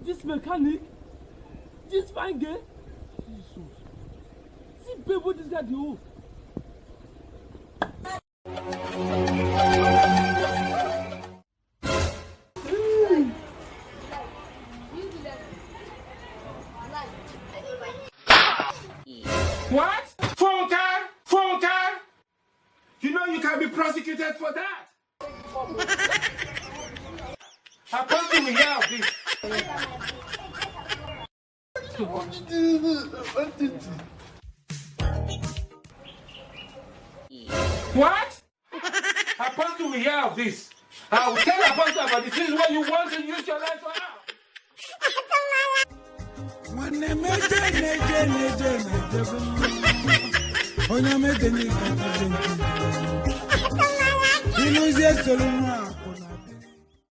This mechanic, this fine girl, Jesus. See, babe, what this guy do? What? Phone card? Phone card? You know you can be prosecuted for that. Apostle, we hear of this. What? Apostle, we hear of this. I will tell Apostle about this. This is what you want to use your life for now.